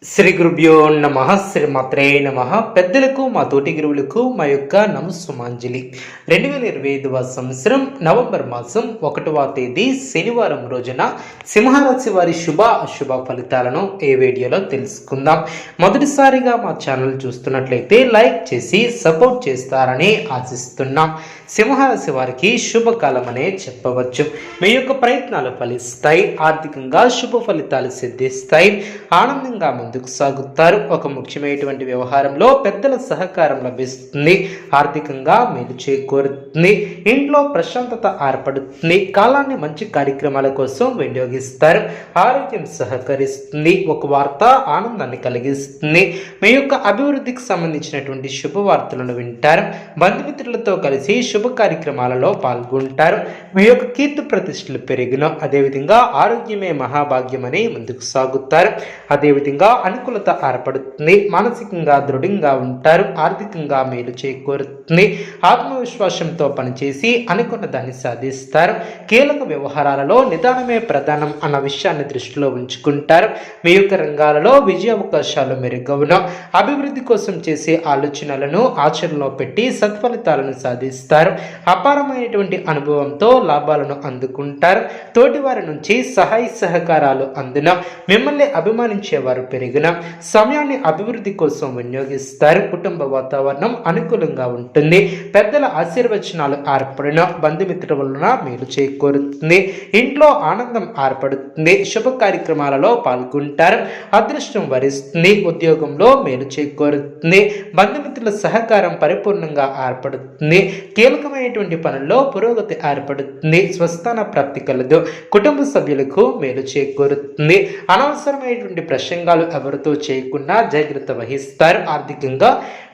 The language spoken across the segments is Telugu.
శ్రీ గురుభ్యో నమః శ్రీమాత్రే నమః. పెద్దలకు మా తోటి గురువులకు మా యొక్క నమస్సుమాంజలి. 2025 సంవత్సరం నవంబర్ మాసం 1వ తేదీ శనివారం రోజున సింహరాశి వారి శుభ అశుభ ఫలితాలను ఈ వీడియోలో తెలుసుకుందాం. మొదటిసారిగా మా ఛానల్ చూస్తున్నట్లయితే లైక్ చేసి సపోర్ట్ చేస్తారని ఆశిస్తున్నాం. సింహరాశి వారికి శుభకాలం అనే చెప్పవచ్చు. మీ యొక్క ప్రయత్నాలు ఫలిస్తాయి, ఆర్థికంగా శుభ ఫలితాలు సిద్ధిస్తాయి, ఆనందంగా ముందుకు సాగుతారు. ఒక ముఖ్యమైనటువంటి వ్యవహారంలో పెద్దల సహకారం లభిస్తుంది, ఆర్థికంగా మేలు చేకూరుతుంది, ఇంట్లో ప్రశాంతత ఏర్పడుతుంది, కాలాన్ని మంచి కార్యక్రమాల కోసం వినియోగిస్తారు, ఆరోగ్యం సహకరిస్తుంది, ఒక వార్త ఆనందాన్ని కలిగిస్తుంది, మీ యొక్క అభివృద్ధికి సంబంధించినటువంటి శుభవార్తలను వింటారు, బంధుమిత్రులతో కలిసి శుభ కార్యక్రమాలలో పాల్గొంటారు, మీ యొక్క కీర్తి ప్రతిష్టలు పెరిగిన, అదేవిధంగా ఆరోగ్యమే మహాభాగ్యమని ముందుకు సాగుతారు, అదేవిధంగా అనుకూలత ఏర్పడుతుంది, మానసికంగా దృఢంగా ఉంటారు, ఆర్థికంగా మేలు చేకూరుతుంది, ఆత్మవిశ్వాసంతో పనిచేసి అనుకున్న దాన్ని సాధిస్తారు, కీలక వ్యవహారాలలో నిదానమే ప్రధానం అన్న విషయాన్ని దృష్టిలో ఉంచుకుంటారు, మీ యొక్క రంగాలలో విజయ అవకాశాలు మెరుగవున, అభివృద్ధి కోసం చేసే ఆలోచనలను ఆచరణలో పెట్టి సత్ఫలితాలను సాధిస్తారు, అపారమైనటువంటి అనుభవంతో లాభాలను అందుకుంటారు, తోటివారి నుంచి సహాయ సహకారాలు అందున మిమ్మల్ని అభిమానించేవారు పెరిగిన, సమయాన్ని అభివృద్ధి కోసం వినియోగిస్తారు, కుటుంబ వాతావరణం అనుకూలంగా ఉంటుంది, పెద్దల ఆశీర్వచనాలు ఏర్పడిన, బంధుమిత్రుల వలన మేలు చేకూరుతుంది, ఇంట్లో ఆనందం ఏర్పడుతుంది, శుభ కార్యక్రమాలలో పాల్గొంటారు, అదృష్టం వరిస్తుంది, ఉద్యోగంలో మేలు చేకూరుతుంది, బంధుమిత్రుల సహకారం పరిపూర్ణంగా ఏర్పడుతుంది, కీలకమైనటువంటి పనుల్లో పురోగతి ఏర్పడుతుంది, స్వస్థాన ప్రాప్తి కలదు, కుటుంబ సభ్యులకు మేలు చేకూరుతుంది, అనవసరమైనటువంటి ప్రసంగాలు ఎవరితో చేయకుండా జాగ్రత్త వహిస్తారు, ఆర్థికంగా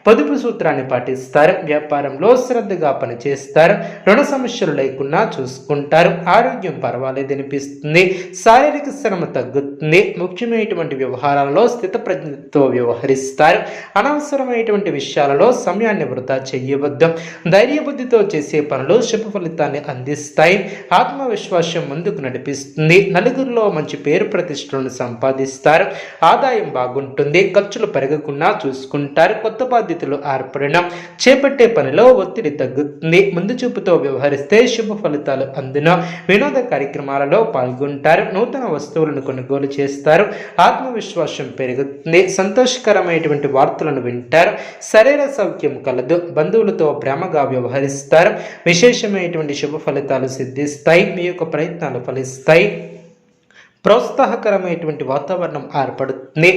పొదుపు సూత్రాన్ని పాటిస్తారు, వ్యాపారంలో శ్రద్ధగా పనిచేస్తారు, రుణ సమస్యలు లేకుండా చూసుకుంటారు, ఆరోగ్యం పర్వాలేదనిపిస్తుంది, శారీరక శ్రమ తగ్గుతుంది, ముఖ్యమైనటువంటి వ్యవహారాలలో స్థితప్రజ్ఞతో వ్యవహరిస్తారు, అనవసరమైనటువంటి విషయాలలో సమయాన్ని వృధా చేయవద్దు, ధైర్యబుద్ధితో చేసే పనులు శుభ ఫలితాన్ని అందిస్తాయి, ఆత్మవిశ్వాసం ముందుకు నడిపిస్తుంది, నలుగురిలో మంచి పేరు ప్రతిష్టలను సంపాదిస్తారు, ఆదాయం బాగుంటుంది, ఖర్చులు పెరగకుండా చూసుకుంటారు, కొత్త బాధ్యతలు ఏర్పడిన, చేపట్టే పనిలో ఒత్తిడి తగ్గుతుంది, ముందు చూపుతో వ్యవహరిస్తే శుభ ఫలితాలు అందున, వినోద కార్యక్రమాలలో పాల్గొంటారు, నూతన వస్తువులను కొనుగోలు చేస్తారు, ఆత్మవిశ్వాసం పెరుగుతుంది, సంతోషకరమైనటువంటి వార్తలను వింటారు, శరీర సౌఖ్యం కలదు, బంధువులతో ప్రేమగా వ్యవహరిస్తారు, విశేషమైనటువంటి శుభ ఫలితాలు సిద్ధిస్తాయి, మీ యొక్క ప్రయత్నాలు ఫలిస్తాయి, ప్రోత్సాహకరమైనటువంటి వాతావరణం ఏర్పడుతుంది,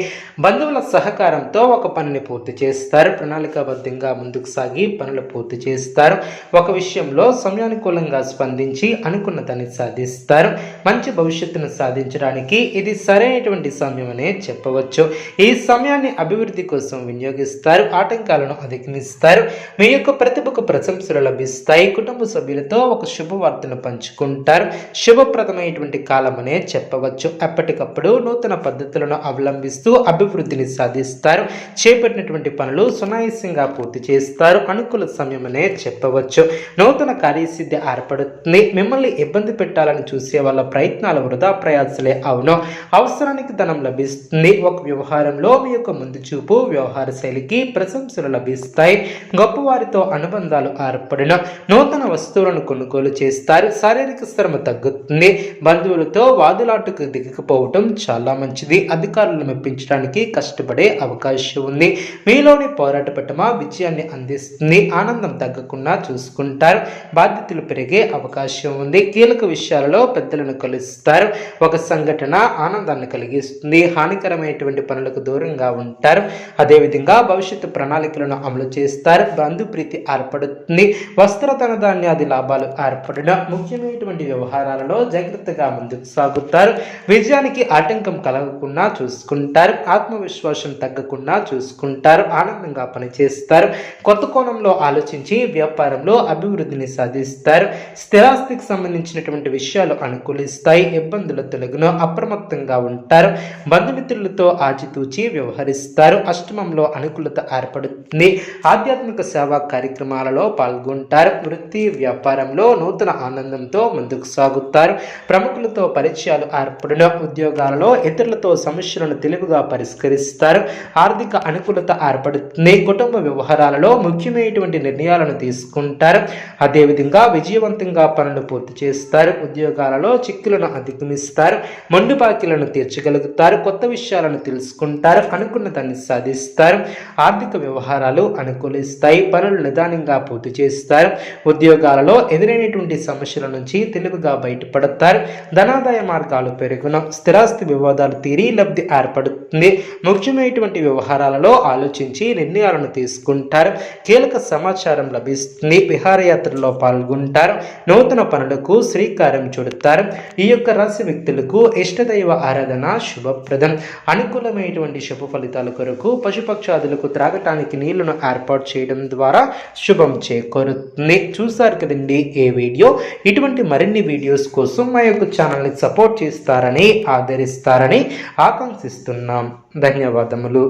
బంధువుల సహకారంతో ఒక పనిని పూర్తి చేస్తారు, ప్రణాళికాబద్ధంగా ముందుకు సాగి పనులు పూర్తి చేస్తారు, ఒక విషయంలో సమయానుకూలంగా స్పందించి అనుకున్న దాన్ని సాధిస్తారు, మంచి భవిష్యత్తును సాధించడానికి ఇది సరైనటువంటి సమయం అనే చెప్పవచ్చు, ఈ సమయాన్ని అభివృద్ధి కోసం వినియోగిస్తారు, ఆటంకాలను అధిగమిస్తారు, మీ యొక్క ప్రతిభకు ప్రశంసలు లభిస్తాయి, కుటుంబ సభ్యులతో ఒక శుభవార్తను పంచుకుంటారు, శుభప్రదమైనటువంటి కాలం అనే చెప్పవచ్చు, ఎప్పటికప్పుడు నూతన పద్ధతులను అవలంబిస్తూ అభివృద్ధిని సాధిస్తారు, చేపట్టినటువంటి పనులు సునాయాసంగా పూర్తి చేస్తారు, అనుకూల సమయమనే చెప్పవచ్చు, నూతన కార్యసిద్ధి ఏర్పడుతుంది, మిమ్మల్ని ఇబ్బంది పెట్టాలని చూసే వాళ్ళ ప్రయత్నాలు వృధా ప్రయాసలే అవును, అవసరానికి ధనం లభిస్తుంది, ఒక వ్యవహారంలో మీ యొక్క ముందు చూపు వ్యవహార శైలికి ప్రశంసలు లభిస్తాయి, గొప్పవారితో అనుబంధాలు ఏర్పడిన, నూతన వస్తువులను కొనుగోలు చేస్తారు, శారీరక శ్రమ తగ్గుతుంది, బంధువులతో వాదులాటకు దిగకపోవటం చాలా మంచిది, అధికారులను మెప్పించడానికి కష్టపడే అవకాశం ఉంది, మీలోని పోరాట పటమ విజయాన్ని అందిస్తుంది, ఆనందం తగ్గకుండా చూసుకుంటారు, బాధ్యతలు పెరిగే అవకాశం ఉంది, కీలక విషయాలలో పెద్దలను కలుస్తారు, ఒక సంఘటన ఆనందాన్ని కలిగిస్తుంది, హానికరమైనటువంటి పనులకు దూరంగా ఉంటారు, అదేవిధంగా భవిష్యత్తు ప్రణాళికలను అమలు చేస్తారు, బంధుప్రీతి ఏర్పడుతుంది, వస్త్రధన ధాన్యాది లాభాలు ఏర్పడిన, ముఖ్యమైనటువంటి వ్యవహారాలలో జాగ్రత్తగా ముందుకు సాగుతారు, విజయానికి ఆటంకం కలగకుండా చూసుకుంటారు, ఆత్మవిశ్వాసం తగ్గకుండా చూసుకుంటారు, ఆనందంగా పనిచేస్తారు, కొత్త కోణంలో ఆలోచించి వ్యాపారంలో అభివృద్ధిని సాధిస్తారు, స్థిరాస్తికి సంబంధించినటువంటి విషయాలు అనుకూలిస్తాయి, ఇబ్బందులు తొలగును, అప్రమత్తంగా ఉంటారు, బంధుమిత్రులతో ఆచితూచి వ్యవహరిస్తారు, అష్టమంలో అనుకూలత ఏర్పడుతుంది, ఆధ్యాత్మిక సేవా కార్యక్రమాలలో పాల్గొంటారు, వృత్తి వ్యాపారంలో నూతన ఆనందంతో ముందుకు సాగుతారు, ప్రముఖులతో పరిచయాలు ఏర్పడుతుంది, ఏర్పడిన ఉద్యోగాలలో ఇతరులతో సమస్యలను తెలివిగా పరిష్కరిస్తారు. ఆర్థిక అనుకూలత ఏర్పడుతుంది. కుటుంబ వ్యవహారాలలో ముఖ్యమైనటువంటి నిర్ణయాలను తీసుకుంటారు. అదేవిధంగా విజయవంతంగా పనులు పూర్తి చేస్తారు. ఉద్యోగాలలో చిక్కులను అధిగమిస్తారు. మొండి బాకీలను తీర్చగలుగుతారు. కొత్త విషయాలను తెలుసుకుంటారు. అనుకున్న దాన్ని సాధిస్తారు. ఆర్థిక వ్యవహారాలు అనుకూలిస్తాయి. పనులు నిదానంగా పూర్తి చేస్తారు. ఉద్యోగాలలో ఎదురైనటువంటి సమస్యల నుంచి తెలివిగా బయటపడతారు. ధనాదాయ మార్గాలు పెరుగున స్థిరాస్తి వివాదాలు తీరి లబ్ధి ఏర్పడుతుంది. ముఖ్యమైనటువంటి వ్యవహారాలలో ఆలోచించి నిర్ణయాలను తీసుకుంటారు. కీలక సమాచారం లభిస్తుంది. విహారయాత్రలో పాల్గొంటారు. నూతన పనులకు శ్రీకారం చుడతారు. ఈ యొక్క రాశి వ్యక్తులకు ఇష్టదైవ ఆరాధన శుభప్రదం. అనుకూలమైనటువంటి శుభ ఫలితాల కొరకు పశుపక్షాదులకు త్రాగటానికి నీళ్లను ఏర్పాటు చేయడం ద్వారా శుభం చేకూరుతుంది. చూసారు కదండి ఈ వీడియో. ఇటువంటి మరిన్ని వీడియోస్ కోసం మా యొక్క ఛానల్ని సపోర్ట్ చేస్తారని ఆదరిస్తారని ఆకాంక్షిస్తున్నాం. ధన్యవాదములు.